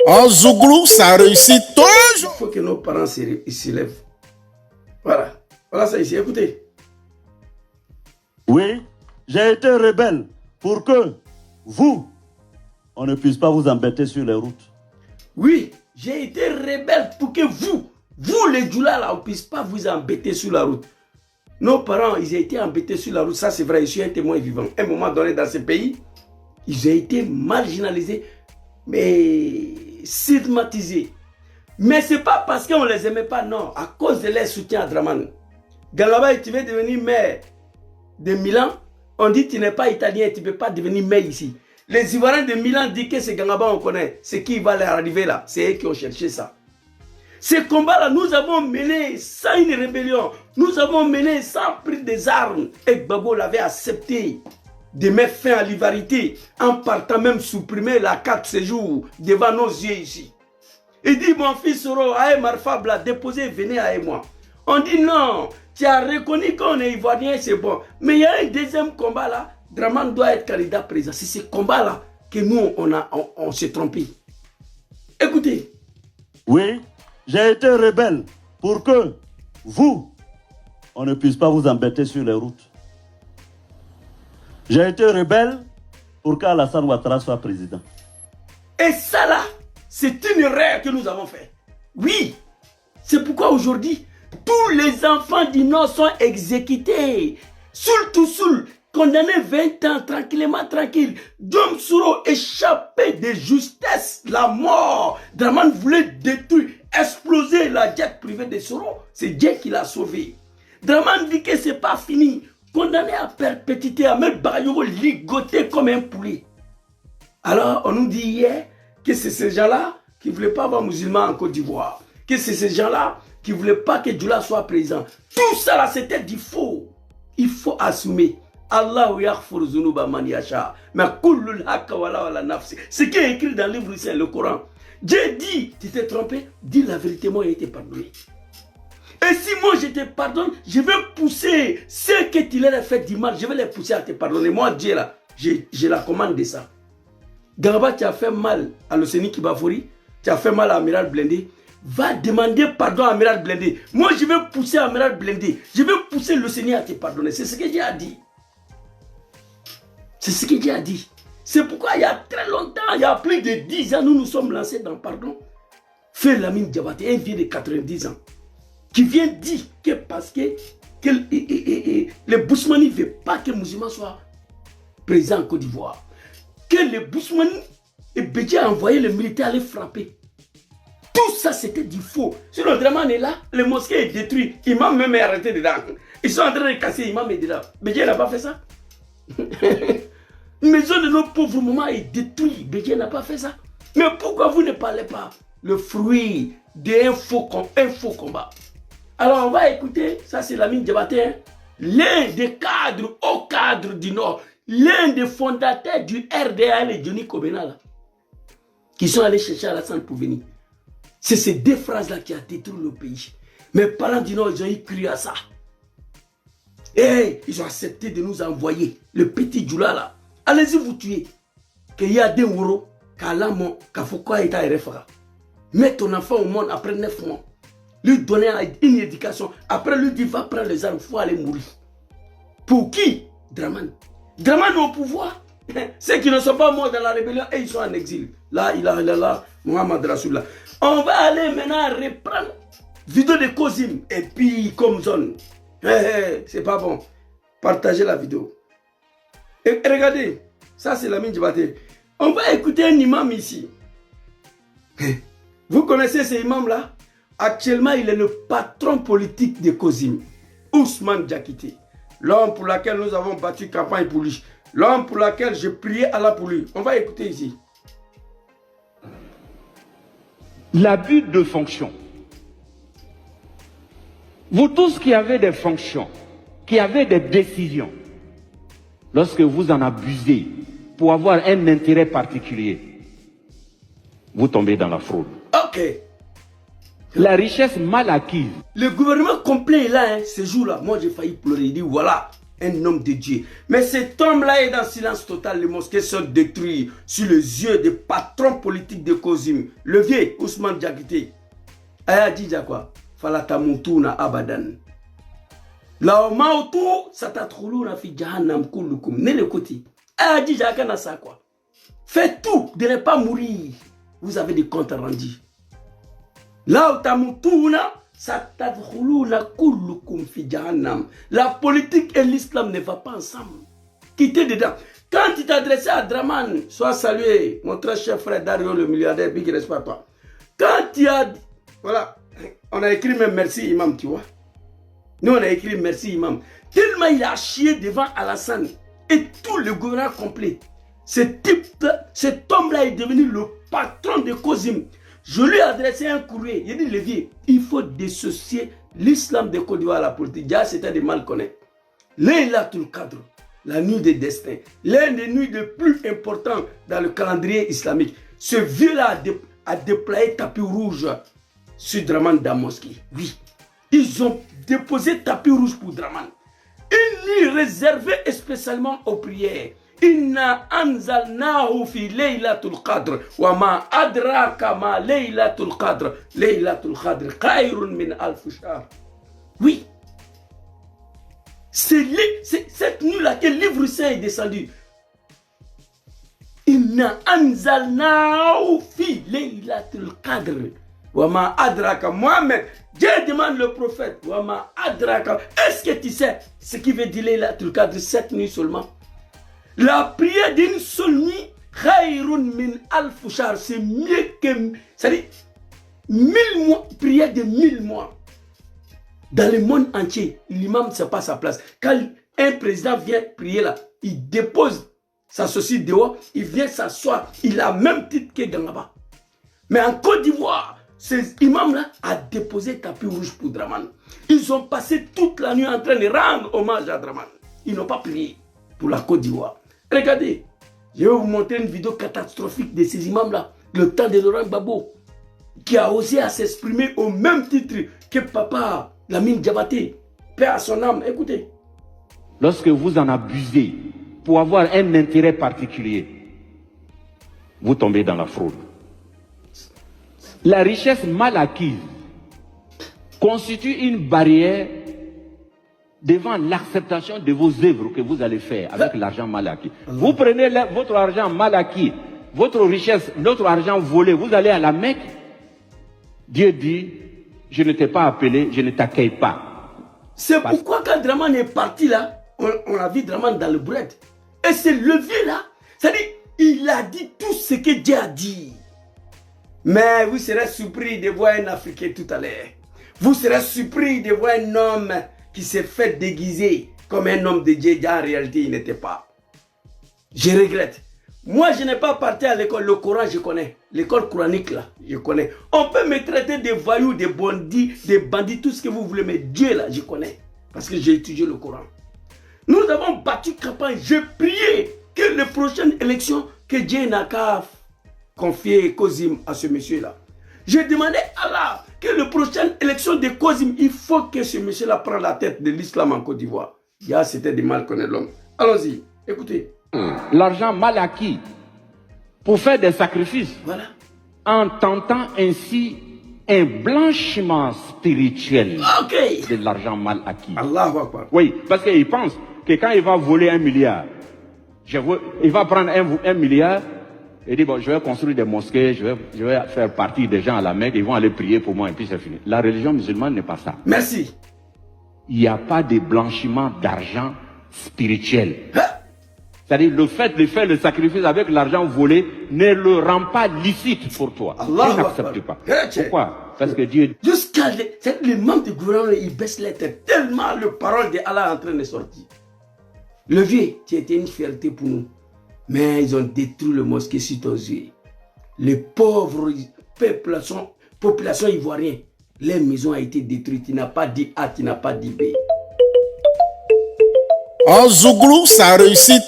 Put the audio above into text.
En Zouglou, ça réussit toujours. Il faut que nos parents se lèvent. Voilà. Voilà ça ici. Écoutez. Oui, j'ai été rebelle pour que vous, on ne puisse pas vous embêter sur les routes. Oui, j'ai été rebelle pour que vous les Djoula là, on ne puisse pas vous embêter sur la route. Nos parents, ils ont été embêtés sur la route, ça c'est vrai, je suis un témoin vivant. À un moment donné dans ce pays, ils ont été marginalisés, mais stigmatisés. Mais ce n'est pas parce qu'on ne les aimait pas, non, à cause de leur soutien à Dramane. Galaba, tu veux devenir maire de Milan, on dit que tu n'es pas italien, tu ne peux pas devenir maire ici. Les Ivoiriens de Milan disent que c'est Gangaba, on connaît. C'est qui va leur arriver là. C'est eux qui ont cherché ça. Ce combat-là, nous avons mené sans une rébellion. Nous avons mené sans prise des armes. Et Gbagbo l'avait accepté de mettre fin à l'ivarité en partant même supprimer la carte séjour devant nos yeux ici. Il dit, mon fils Soro, Aïe Marfabla, déposez, venez avec moi. On dit non, tu as reconnu qu'on est ivoirien, c'est bon. Mais il y a un deuxième combat là. Dramane doit être candidat président. C'est ce combat-là que nous, on s'est trompé. Écoutez. Oui, j'ai été rebelle pour que vous, on ne puisse pas vous embêter sur les routes. J'ai été rebelle pour qu'Alassane Ouattara soit président. Et ça là, c'est une erreur que nous avons faite. Oui, c'est pourquoi aujourd'hui, tous les enfants du Nord sont exécutés. Soul, condamné 20 ans, tranquillement, tranquille. Dom Souro échappé de justesse, la mort. Dramane voulait détruire, exploser la jet privée de Souro. C'est Dieu qui l'a sauvé. Dramane dit que c'est pas fini. Condamné à perpétuité, à mettre Bayoro ligoté comme un poulet. Alors, on nous dit hier que c'est ces gens-là qui ne voulaient pas avoir musulmans en Côte d'Ivoire. Que c'est ces gens-là qui ne voulaient pas que Djoula soit présent. Tout ça là, c'était du faux. Il faut assumer. Allah yaghfir zunuba man yasha. Mais kullul haqqa wala wala nafsi. Ce qui est écrit dans le livre, c'est le Coran. Dieu dit, tu t'es trompé, dis la vérité, moi j'ai été pardonné. Et si moi je te pardonne, je vais pousser ceux que tu leur as fait du mal, je vais les pousser à te pardonner. Moi Dieu là, j'ai la commande de ça. Gangaba, tu as fait mal à l'Océanie Kibafori, tu as fait mal à Amiral Blindé. Va demander pardon à Amiral Blindé. Moi je vais pousser Amiral Blindé. Je vais pousser l'Océanie à te pardonner. C'est ce que Dieu a dit. C'est ce que Dieu a dit. C'est pourquoi il y a très longtemps, il y a plus de 10 ans, nous nous sommes lancés dans pardon. Fait Lamine Diabaté, un vieux de 90 ans, qui vient dire que parce que les Bousmani ne veulent pas que Musulman soit président en Côte d'Ivoire. Que les Bousmani et Bédié a envoyé les militaires aller frapper. Tout ça, c'était du faux. Si le Dramane est là, le mosquée est détruit. Imam même est arrêté dedans. Ils sont en train de casser Imam est dedans. Bédié n'a pas fait ça. Maison de nos pauvres mamans est détruite. Bédié n'a pas fait ça. Mais pourquoi vous ne parlez pas le fruit d'un faux combat? Alors on va écouter, ça c'est Lamine Diabaté, hein? L'un des cadres, hauts cadres du Nord, l'un des fondateurs du RDA, les Johnny Kobena, là, qui sont allés chercher Alassane pour venir. C'est ces deux phrases-là qui ont détruit le pays. Mes parents du Nord, ils ont écrit à ça. Et ils ont accepté de nous envoyer le petit Djoula là. Allez-y vous tuer. Qu'il y a des euros, qu'à l'amont, qu'à Foucault et à RFA. Mets ton enfant au monde après 9 mois. Lui donner une éducation. Après lui dire va prendre les armes, il faut aller mourir. Pour qui? Dramane. Dramane au pouvoir. Ceux qui ne sont pas morts dans la rébellion, et ils sont en exil. Là, il a là, Mohamed Rasoullah. On va aller maintenant reprendre vidéo de Kozim. Et puis comme zone. C'est pas bon. Partagez la vidéo. Et regardez, ça c'est Lamine Diabaté. On va écouter un imam ici. Vous connaissez ce imam là? Actuellement, il est le patron politique de Kozim, Ousmane Diakité. L'homme pour lequel nous avons battu campagne pour lui. L'homme pour lequel j'ai prié Allah pour lui. On va écouter ici. L'abus de fonction. Vous tous qui avez des fonctions, qui avez des décisions, lorsque vous en abusez pour avoir un intérêt particulier, vous tombez dans la fraude. Ok. La richesse mal acquise. Le gouvernement complet est là, hein, ce jour-là. Moi, j'ai failli pleurer. Il dit, voilà, un homme de Dieu. Mais cet homme-là est dans silence total. Les mosquées sont détruites sur les yeux des patrons politiques de Kozim. Le vieux Ousmane Diakité. Aya dit quoi? Falatamutuna abadan. La mautu satatruluna fi jahannam kullukum. Ne le côté. Aya dit kana ça quoi. Faites tout de ne pas mourir. Vous avez des comptes rendus. La tamutuna satadkhuluna kullukum fi jahannam. La politique et l'islam ne vont pas ensemble. Quittez dedans. Quand tu t'adressais à Draman, sois salué, mon très cher frère Dario le milliardaire, puis qui reste pas toi. Quand tu as... Voilà, on a écrit même merci imam, tu vois. Nous on a écrit merci imam. Tellement il a chié devant Alassane et tout le gouvernement complet. Cet homme-là est devenu le patron de Kozim. Je lui ai adressé un courrier. Il dit, Lévier, il faut dissocier l'islam de Côte d'Ivoire à la politique. Déjà, c'était de mal connaître. Laylatul Qadr, la nuit des destins, l'un des nuits les plus importants dans le calendrier islamique. Ce vieux-là a déployé tapis rouge sur Draman Damoski. Oui, ils ont déposé tapis rouge pour Draman. Une nuit réservée spécialement aux prières. Inna anzalnahu fi laylatul qadr wa ma adraka ma laylatul qadr. Laylatul qadr khayrun min alf shahr. Oui. C'est cette nuit-là que le livre saint est descendu. Inna anzalnahu fi laylatul qadr wa ma adraka. Mohamed, Dieu demande le prophète wa ma adraka. Est-ce que tu sais ce qui veut dire laylatul qadr cette nuit seulement? La prière d'une seule nuit, khayrun min alf shahr, c'est mieux que, c'est-à-dire 1000 mois, prière de 1000 mois. Dans le monde entier, l'imam ne sait pas sa place. Quand un président vient prier là, il dépose sa saucisse dehors, il vient s'asseoir, il a le même titre que Gangaba. Mais en Côte d'Ivoire, ces imams-là ont déposé tapis rouge pour Draman. Ils ont passé toute la nuit en train de rendre hommage à Draman. Ils n'ont pas prié pour la Côte d'Ivoire. Regardez, je vais vous montrer une vidéo catastrophique de ces imams-là, le temps de Laurent Gbagbo, qui a osé à s'exprimer au même titre que papa Lamine Diabaté, paix à son âme. Écoutez. Lorsque vous en abusez pour avoir un intérêt particulier, vous tombez dans la fraude. La richesse mal acquise constitue une barrière devant l'acceptation de vos œuvres que vous allez faire avec l'argent mal acquis. Vous prenez votre argent mal acquis, votre richesse, notre argent volé, vous allez à la Mecque. Dieu dit, je ne t'ai pas appelé, je ne t'accueille pas. C'est pourquoi quand Draman est parti là, on a vu Draman dans le brouette. Et c'est le vieux là, c'est-à-dire, il a dit tout ce que Dieu a dit. Mais vous serez surpris de voir un Africain tout à l'heure. Vous serez surpris de voir un homme qui s'est fait déguiser comme un homme de Dieu. En réalité, il n'était pas. Je regrette. Moi, je n'ai pas parti à l'école. Le Coran, je connais. L'école coranique, là, je connais. On peut me traiter de voyous, de bandits, tout ce que vous voulez. Mais Dieu, là, je connais. Parce que j'ai étudié le Coran. Nous avons battu campagne. J'ai prié que les prochaines élections, que Dieu n'a qu'à confier Kozim à ce monsieur-là. J'ai demandé à Allah que la prochaine élection de Kozim, il faut que ce monsieur-là prenne la tête de l'islam en Côte d'Ivoire. C'était de mal connaître l'homme. Allons-y, écoutez. L'argent mal acquis pour faire des sacrifices. Voilà. En tentant ainsi un blanchiment spirituel de l'argent mal acquis. Allahu Akbar. Oui, parce qu'il pense que quand il va voler 1 milliard, il va prendre 1 milliard et dit, bon, je vais construire des mosquées, je vais faire partie des gens à la Mecque, ils vont aller prier pour moi et puis c'est fini. La religion musulmane n'est pas ça. Merci. Il n'y a pas de blanchiment d'argent spirituel. C'est-à-dire le fait de faire le sacrifice avec l'argent volé ne le rend pas licite pour toi. Allah n'accepte pas. Pourquoi? Parce que Dieu... Jusqu'à les membres du gouvernement, ils baissent les têtes tellement le parole d'Allah est en train de sortir. Le vieux, tu étais une fierté pour nous. Mais ils ont détruit le mosquée sur tes yeux. Les pauvres population ivoirienne, leur maison a été détruite. Tu n'as pas dit A, tu n'as pas dit B. En Zouglou, ça réussit